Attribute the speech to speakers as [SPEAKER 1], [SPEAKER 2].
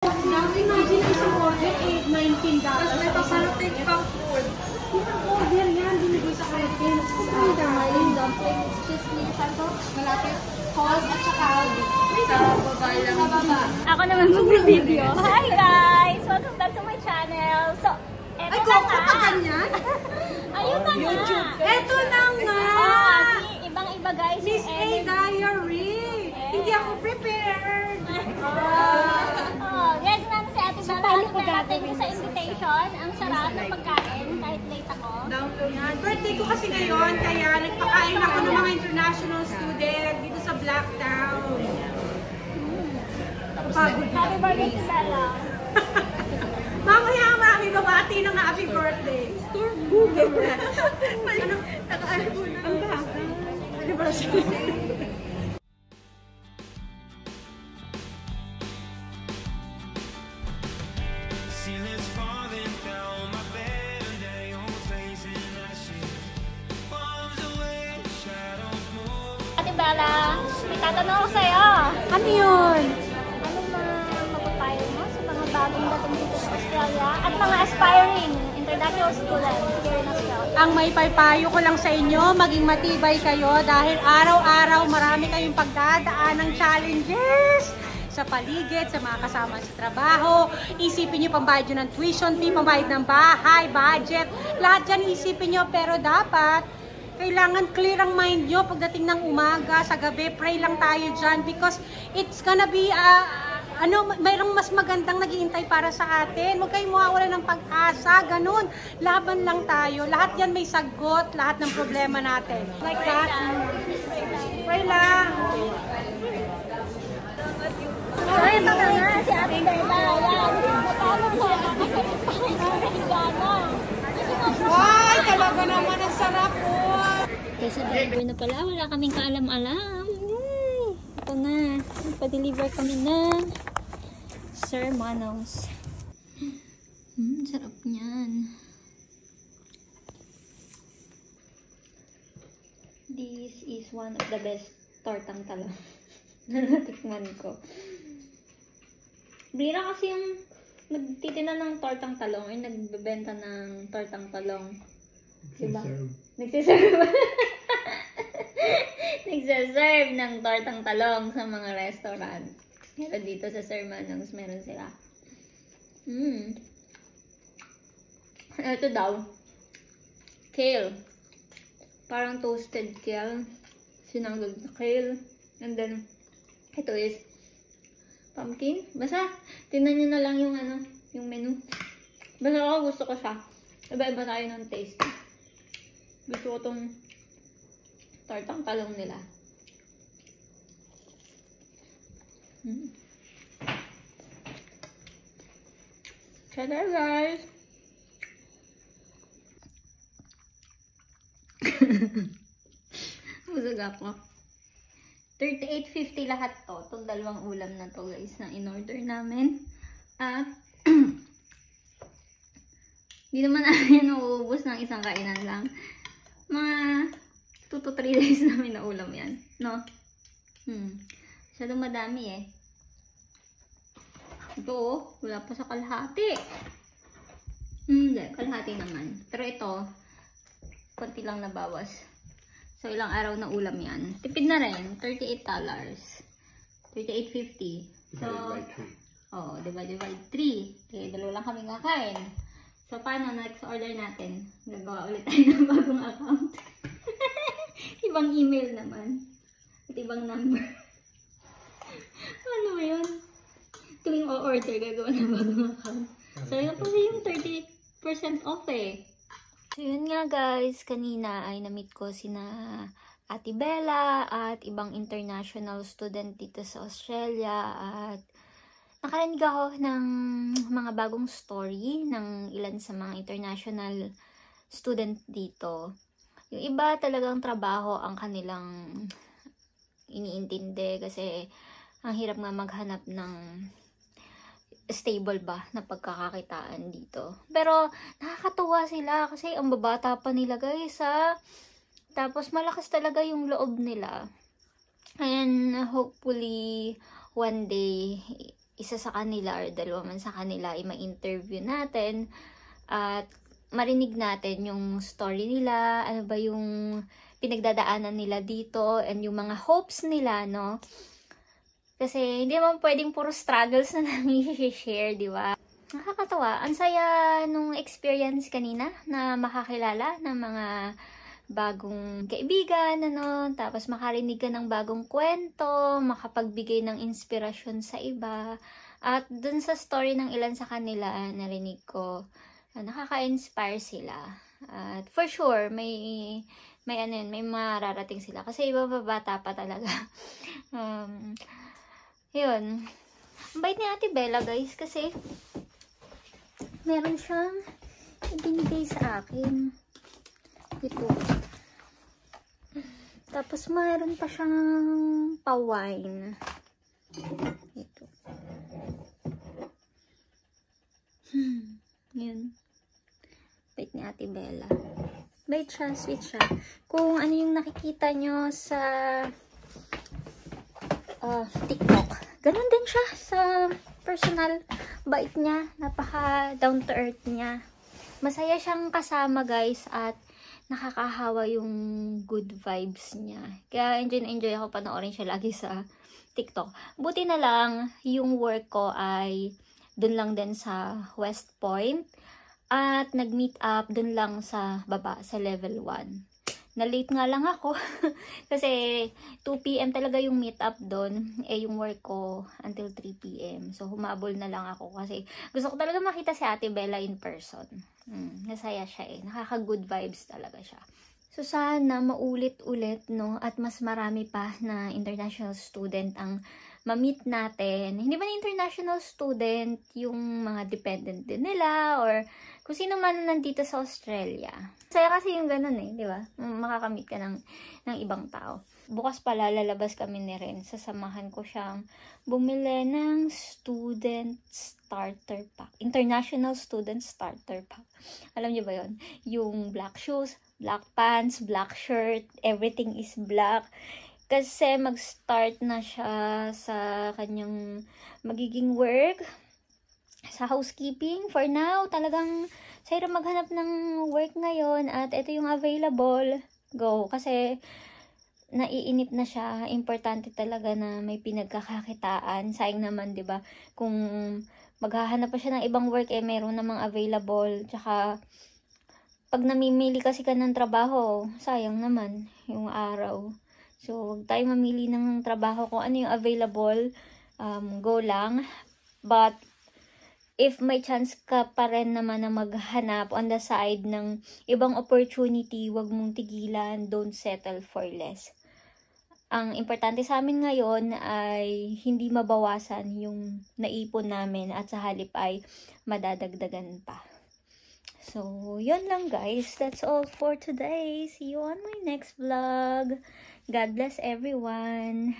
[SPEAKER 1] Imagine isang order, $19.
[SPEAKER 2] Tapos may paparating pang food.
[SPEAKER 1] Isang order yan, binigay sa Philippines.
[SPEAKER 3] Ang daming dumplings, chismis, ano, malapit, halls, at saka
[SPEAKER 2] Sa baba lang.
[SPEAKER 3] sa baba.
[SPEAKER 4] Ako naman mag-video. Hi guys! Welcome back to my channel. So, eto
[SPEAKER 1] Ay,
[SPEAKER 4] na
[SPEAKER 1] kung
[SPEAKER 4] nga.
[SPEAKER 1] ka ganyan?
[SPEAKER 4] Ayun na nga.
[SPEAKER 1] Eto na nga!
[SPEAKER 4] Si ibang-iba guys.
[SPEAKER 1] Miss A Diary! Hindi ako prepared!
[SPEAKER 4] Yes, nandun si Ate Bella. Ano narating ko sa invitation? Ang sarap ng pagkain kahit late ako.
[SPEAKER 1] Yan. Birthday ko kasi ngayon, kaya nagpakain ako ng mga international student dito sa Blacktown. Pagod.
[SPEAKER 4] Happy birthday to Bella.
[SPEAKER 1] Mamaya ang mami babati ng happy birthday. Store Google. Ano? Naka-albo na. Ang bagal. Ano ba siya?
[SPEAKER 5] Ceiling's falling down my bed and now your face in ashes. Bombs away, shadows move.
[SPEAKER 4] Ate Bella, may tatanong ako sa'yo.
[SPEAKER 1] Ano yun?
[SPEAKER 4] Ano mapapayo mo sa mga bagong dating dito sa Australia at mga aspiring international students here in Australia?
[SPEAKER 1] Ang may papayo ko lang sa inyo, maging matibay kayo dahil araw-araw marami kayong pagdadaan ng challenges sa paligid, sa mga kasama sa trabaho. Isipin nyo pambayad nyo ng tuition fee, pambayad ng bahay, budget. Lahat yan isipin nyo, pero dapat kailangan clear ang mind nyo pagdating ng umaga, sa gabi. Pray lang tayo dyan because it's gonna be mayroong mas magandang naghihintay para sa atin. Huwag kayong mawawala ng pag-asa, ganun. Laban lang tayo. Lahat yan may sagot, lahat ng problema natin. Like that. Pray lang.
[SPEAKER 4] So, ito na nga, si Ate Bella. Yan, natalo ko ako sa Panginoon.
[SPEAKER 1] Ay, talaga naman ang sarap po.
[SPEAKER 4] Kasi driver na pala, wala kaming kaalam-alam. Ito na, pa-deliver kami ng Sir Manong's. Sarap niyan. This is one of the best tortang talong na natikman ko. Bira kasi yung nagtitinda ng tortang talong ay nagbebenta ng tortang talong. Diba? Nagsiserve. Nagsiserve ng tortang talong sa mga restaurant. Pero dito sa Sir Manong's meron sila. Ito daw. Kale. Parang toasted kale. Sinanggag na kale. And then, ito is pumpkin. Basta, tingnan nyo na lang yung yung menu. Basta ako gusto ko siya. Iba-iba tayo ng taste. Gusto ko tong tortang talong nila. Cheddar guys! Busog ako. $38.50 lahat to. Itong dalawang ulam na to guys na in-order namin. At hindi naman namin nauubos ng isang kainan lang. Mga 2 to 3 days namin na ulam yan. No? Masyadong madami eh. Ito oh, wala pa sa kalahati. Hindi, kalahati naman. Pero ito, konti lang nabawas. So, ilang araw na ulam yan. Tipid na rin. $38. $38.50. So, divided by 3. Okay, dalawa lang kami kakain. So, paano next order natin? Gagawa ulit tayo ng bagong account. Ibang email naman. At ibang number. Ano yun? Tuwing o-order, gagawa ng bagong account. So, yun po yung 30% off eh. So, yun nga guys, kanina ay na-meet ko sina Ate Bella at ibang international student dito sa Australia at nakarinig ako ng mga bagong story ng ilan sa mga international student dito. Yung iba talagang trabaho ang kanilang iniintindi kasi ang hirap nga maghanap ng stable ba na pagkakakitaan dito. Pero nakakatuwa sila kasi ang babata pa nila guys ha. Tapos malakas talaga yung loob nila. And hopefully one day isa sa kanila or dalawa man sa kanila ay ma-interview natin at marinig natin yung story nila, ano ba yung pinagdadaanan nila dito and yung mga hopes nila, no? Kasi hindi naman pwedeng puro struggles na lang i-share, di ba? Nakakatawa. Ang saya nung experience kanina na makakilala ng mga bagong kaibigan, ano, tapos makarinig ka ng bagong kwento, makapagbigay ng inspirasyon sa iba. At dun sa story ng ilan sa kanila, narinig ko, nakaka-inspire sila. At for sure, may mararating sila. Kasi iba pa bata pa talaga. Yun. Ang bait ni Ate Bella, guys, kasi meron siyang ibinigay sa akin. Ito. Tapos, mayroon pa siyang pa-wine. Ito. Yun. Bait ni Ate Bella. Bait siya, sweet siya. Kung ano yung nakikita nyo sa TikTok, ganun din siya sa personal. Bait niya. Napaka down to earth niya. Masaya siyang kasama, guys, at nakakahawa yung good vibes niya. Kaya enjoy ako panoorin siya lagi sa TikTok. Buti na lang, yung work ko ay dun lang din sa West Point. At nag-meet up dun lang sa baba, sa level 1. Na-late nga lang ako. Kasi 2 PM talaga yung meet up dun. Yung work ko until 3 PM. So, humabol na lang ako kasi gusto ko talaga makita si Ate Bella in person. Nasaya siya Nakaka-good vibes talaga siya. So, sana maulit-ulit, no? At mas marami pa na international student ang ma-meet natin. Hindi ba na international student, yung mga dependent din nila, or kung sino man nandito sa Australia. Saya kasi yung ganun di ba? Makakamit ka ng ibang tao. Bukas pala, lalabas kami ni Ren. Sasamahan ko siyang bumili ng student starter pack. International student starter pack. Alam niyo ba yun? Yung black shoes, black pants, black shirt, everything is black. Kasi mag-start na siya sa kanyang magiging work, sa housekeeping. For now, talagang sayang maghanap ng work ngayon at ito yung available. Go. Kasi naiinip na siya. Importante talaga na may pinagkakakitaan. Sayang naman, di ba? Kung maghahanap pa siya ng ibang work, meron namang available. Tsaka, pag namimili kasi ka ng trabaho, sayang naman yung araw. So, huwag tayo mamili ng trabaho kung ano yung available. Go lang. But, if may chance ka pa rin naman na maghanap on the side ng ibang opportunity, huwag mong tigilan. Don't settle for less. Ang importante sa amin ngayon ay hindi mabawasan yung naipon namin at sa halip ay madadagdagan pa. So, yun lang guys. That's all for today. See you on my next vlog. God bless everyone.